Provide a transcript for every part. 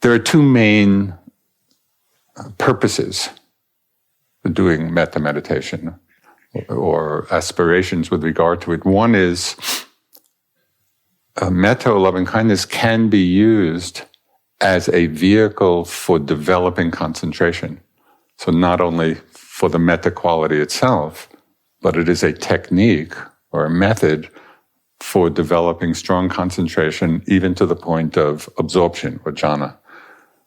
there are two main purposes for doing metta meditation or aspirations with regard to it. One is metta, or loving kindness, can be used as a vehicle for developing concentration. So not only for the metta quality itself, but it is a technique or a method for developing strong concentration, even to the point of absorption or jhana.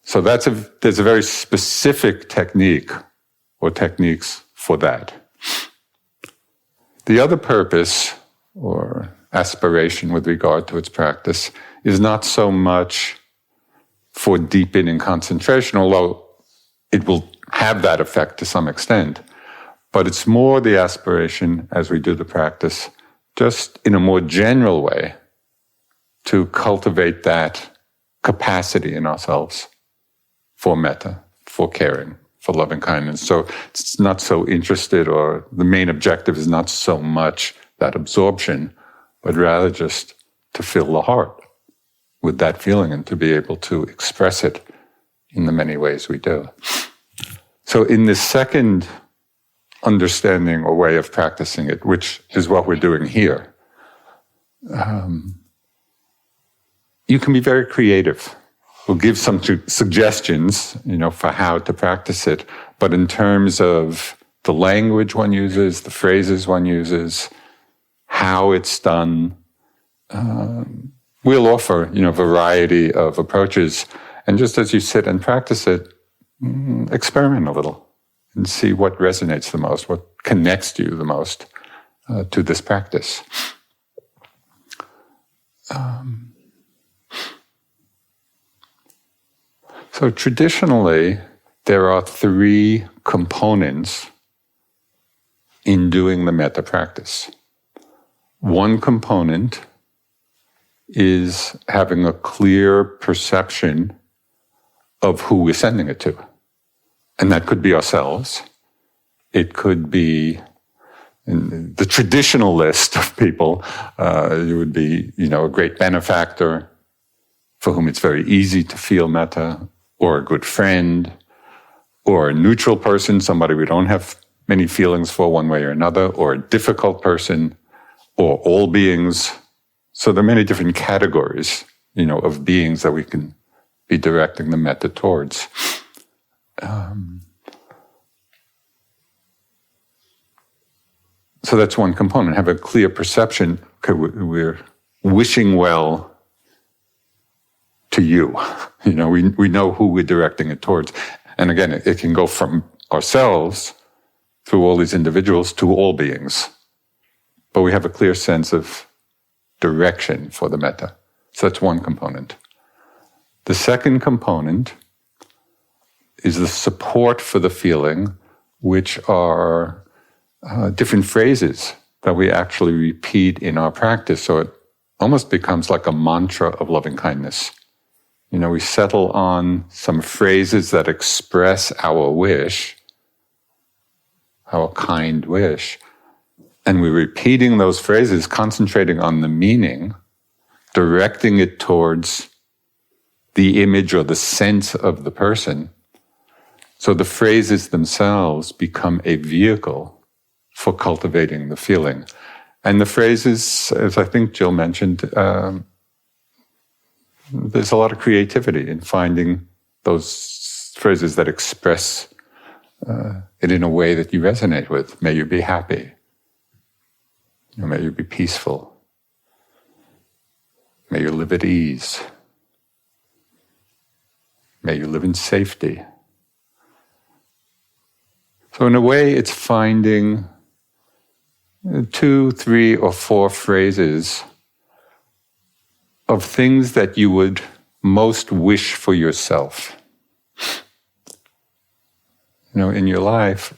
So there's a very specific technique or techniques for that. The other purpose or aspiration with regard to its practice is not so much for deepening concentration, although it will have that effect to some extent, but it's more the aspiration as we do the practice, just in a more general way, to cultivate that capacity in ourselves for metta, for caring, for loving kindness. So it's not so interested, or the main objective is not so much that absorption, but rather just to fill the heart with that feeling and to be able to express it in the many ways we do. So in this second understanding or way of practicing it, which is what we're doing here, you can be very creative. We'll give some suggestions, for how to practice it, but in terms of the language one uses, the phrases one uses, how it's done, we'll offer, variety of approaches. And just as you sit and practice it, experiment a little and see what resonates the most, what connects you the most to this practice. So traditionally, there are three components in doing the metta practice. One component is having a clear perception of who we're sending it to. And that could be ourselves. It could be, in the traditional list of people, it would be, a great benefactor for whom it's very easy to feel metta, or a good friend, or a neutral person, somebody we don't have many feelings for one way or another, or a difficult person, or all beings. So there are many different categories, of beings that we can be directing the metta towards. So that's one component, have a clear perception. Okay, we're wishing well to you. We know who we're directing it towards. And again, it can go from ourselves through all these individuals to all beings. But we have a clear sense of direction for the metta. So that's one component. The second component is the support for the feeling, which are different phrases that we actually repeat in our practice. So it almost becomes like a mantra of loving kindness. We settle on some phrases that express our wish, our kind wish, and we're repeating those phrases, concentrating on the meaning, directing it towards the image or the sense of the person. So the phrases themselves become a vehicle for cultivating the feeling. And the phrases, as I think Jill mentioned, there's a lot of creativity in finding those phrases that express it in a way that you resonate with. May you be happy. May you be peaceful. May you live at ease. May you live in safety. So in a way, it's finding 2, 3, or 4 phrases of things that you would most wish for yourself. In your life,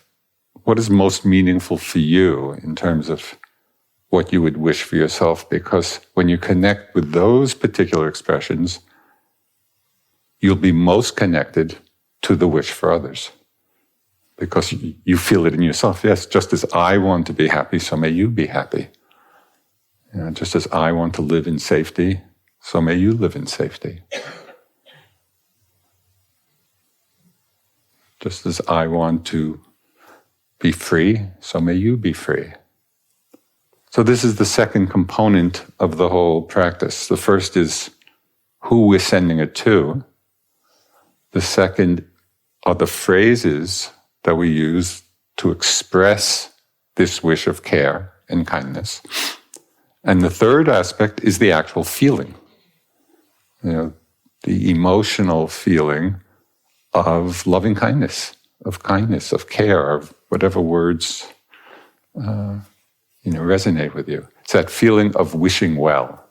what is most meaningful for you in terms of what you would wish for yourself? Because when you connect with those particular expressions, you'll be most connected to the wish for others. Because you feel it in yourself. Yes, just as I want to be happy, so may you be happy. Just as I want to live in safety, so may you live in safety. Just as I want to be free, so may you be free. So this is the second component of the whole practice. The first is who we're sending it to. The second are the phrases that we use to express this wish of care and kindness. And the third aspect is the actual feeling. The emotional feeling of loving kindness, of care, of whatever words resonate with you. It's that feeling of wishing well.